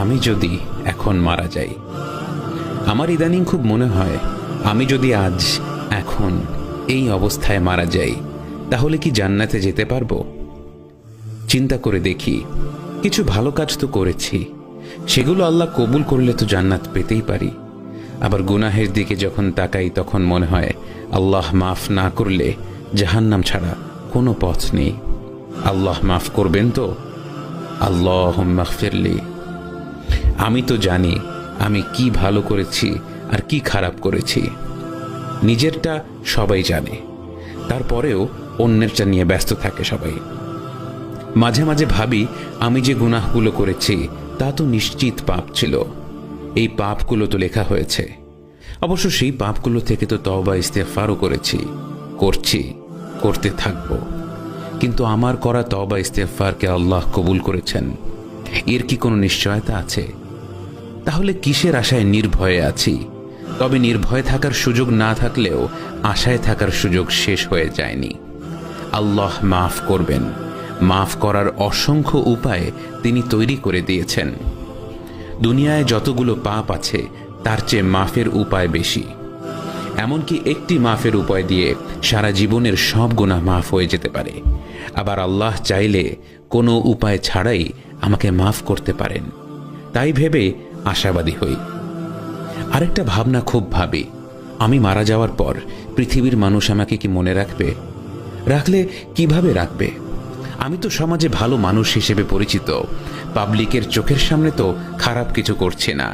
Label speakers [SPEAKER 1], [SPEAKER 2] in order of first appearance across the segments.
[SPEAKER 1] আমি যদি এখন মারা যাই, আমার ইদানিং খুব মনে হয় আমি যদি আজ এখন এই অবস্থায় মারা যাই তাহলে কি জান্নাতে যেতে পারবো? চিন্তা করে দেখি, কিছু ভালো কাজ তো করেছি, সেগুলো আল্লাহ কবুল করলে তো জান্নাত পেতেই পারি। আবার গুনাহের দিকে যখন তাকাই তখন মনে হয় আল্লাহ মাফ না করলে জাহান্নাম ছাড়া কোনো পথ নেই। আল্লাহ মাফ করবেন তো? আল্লাহুম্মা গফিরলি। আমি তো জানি আমি কি ভালো করেছি আর কি খারাপ করেছি, নিজেরটা সবাই জানে, তারপরেও অন্যেরটা নিয়ে ব্যস্ত থাকে সবাই। মাঝে মাঝে ভাবি আমি যে গুনাহগুলো করেছি তা তো নিশ্চিত পাপ ছিল, এই পাপগুলো তো লেখা হয়েছে। অবশ্য সেই পাপগুলো থেকে তো তওবা ইস্তেগফারও করেছি, করতে থাকব। কিন্তু আমার করা তওবা ইস্তেগফারকে আল্লাহ কবুল করেছেন, এর কি কোনো নিশ্চয়তা আছে? তাহলে কিসের আশায় নির্ভয়ে আছি? তবে নির্ভয়ে থাকার সুযোগ না থাকলেও আশায় থাকার সুযোগ শেষ হয়ে যায়নি। আল্লাহ মাফ করবেন, মাফ করার অসংখ্য উপায় তিনি তৈরি করে দিয়েছেন। দুনিয়ায় যতগুলো পাপ আছে তার চেয়ে মাফের উপায় বেশি। এমনকি একটি মাফের উপায় দিয়ে সারা জীবনের সব গুনাহ মাফ হয়ে যেতে পারে। আবার আল্লাহ চাইলে কোনো উপায় ছাড়াই আমাকে মাফ করতে পারেন, তাই ভেবে আশাবাদী হই। আরেকটা ভাবনা খুব ভাবি, আমি মারা যাওয়ার পর পৃথিবীর মানুষ আমাকে কি মনে রাখবে? রাখলে কিভাবে রাখবে? আমি তো সমাজে ভালো মানুষ হিসেবে পরিচিত, পাবলিকের চোখের সামনে তো খারাপ কিছু করছি না।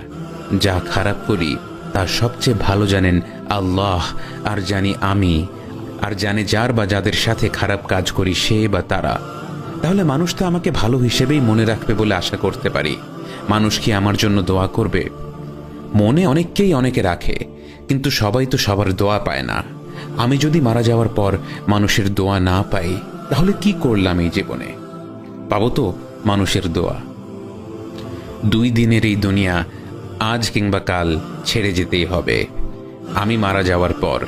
[SPEAKER 1] যা খারাপ করি তার সবচেয়ে ভালো জানেন আল্লাহ, আর জানি আমি, আর জানে যার বা যাদের সাথে খারাপ কাজ করি সে বা তারা। তাহলে মানুষ তো আমাকে ভালো হিসেবেই মনে রাখবে বলে আশা করতে পারি। মানুষ কি আমার জন্য দোয়া করবে? মনে অনেককেই অনেকে রাখে, কিন্তু সবাই তো সবার দোয়া পায় না। আমি যদি মারা যাওয়ার পর মানুষের দোয়া না পাই তাহলে কি করলাম এই জীবনে? পাবো তো মানুষের দোয়া। 2 দিনের এই দুনিয়া আজ কিংবা কাল ছেড়ে যেতেই হবে। আমি মারা যাওয়ার পর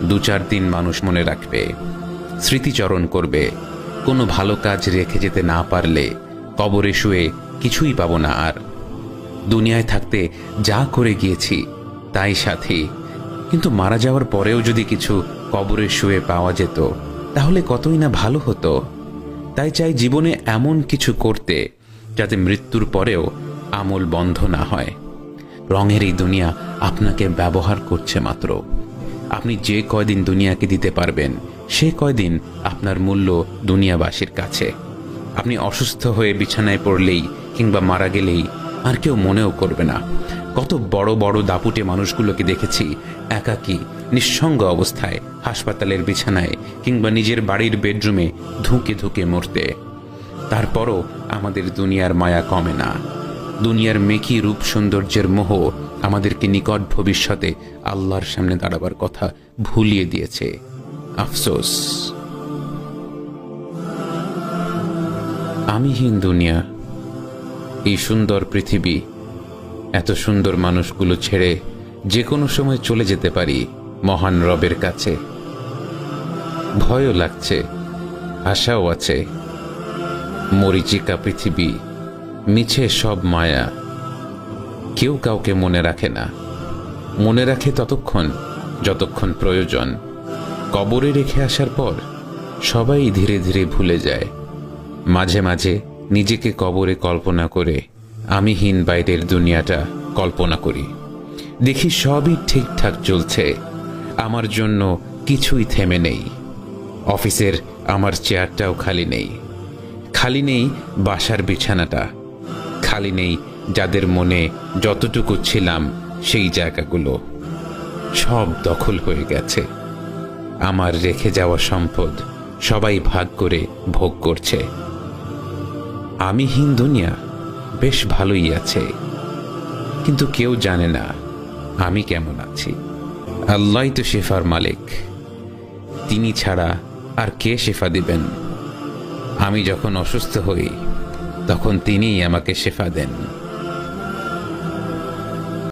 [SPEAKER 1] 2-4 দিন মানুষ মনে রাখবে, স্মৃতিচরণ করবে। কোনো ভালো কাজ রেখে যেতে না পারলে কবরে শুয়ে কিছুই পাবো না আর। দুনিয়ায় থাকতে যা করে গিয়েছি তাই সাথী, কিন্তু মারা যাওয়ার পরেও যদি কিছু কবরে শুয়ে পাওয়া যেত তাহলে কতই না ভালো হতো। তাই চাই জীবনে এমন কিছু করতে যাতে মৃত্যুর পরেও আমল বন্ধ না হয়। রঙের এই দুনিয়া আপনাকে ব্যবহার করছে মাত্র। আপনি যে কয়দিন দুনিয়াকে দিতে পারবেন সে কয়দিন আপনার মূল্য দুনিয়াবাসীর কাছে। আপনি অসুস্থ হয়ে বিছানায় পড়লেই কিংবা মারা গেলেই আর কেউ মনেও করবে না। কত বড় বড় দাপুটে মানুষগুলোকে দেখেছি একাকী নিঃসঙ্গ অবস্থায় হাসপাতালের বিছানায় কিংবা নিজের বাড়ির বেডরুমে ধুঁকে ধুঁকে মরতে। তারপরও আমাদের দুনিয়ার মায়া কমে না। দুনিয়ার মেকি রূপ সৌন্দর্যের মোহ আমাদেরকে নিকট ভবিষ্যতে আল্লাহর সামনে দাঁড়াবার কথা ভুলিয়ে দিয়েছে। আফসোস। আমিহীন দুনিয়া, এই সুন্দর পৃথিবী, এত সুন্দর মানুষগুলো ছেড়ে যে কোনো সময় চলে যেতে পারি মহান রবের কাছে। ভয়ও লাগছে, আশাও আছে। মরীচিকা পৃথিবী, মিছে সব মায়া। কেউ কাউকে মনে রাখে না, মনে রাখে ততক্ষণ যতক্ষণ প্রয়োজন। কবরে রেখে আসার পর সবাই ধীরে ধীরে ভুলে যায়। মাঝে মাঝে নিজেকে কবরে কল্পনা করে আমিহীন বাইরের দুনিয়াটা কল্পনা করি। দেখি সবই ঠিকঠাক চলছে, আমার জন্য কিছুই থেমে নেই। অফিসের আমার চেয়ারটাও খালি নেই, খালি নেই বাসার বিছানাটা, খালি নেই যাদের মনে যতটুকু ছিলাম সেই জায়গাগুলো। সব দখল হয়ে গেছে। আমার রেখে যাওয়া সম্পদ সবাই ভাগ করে ভোগ করছে। আমিহীন দুনিয়া বেশ ভালোই আছে, কিন্তু কেউ জানে না আমি কেমন আছি। আল্লাহই তো শেফার মালিক, তিনি ছাড়া আর কে শেফা দিবেন? আমি যখন অসুস্থ হই তখন তিনিই আমাকে শেফা দেন।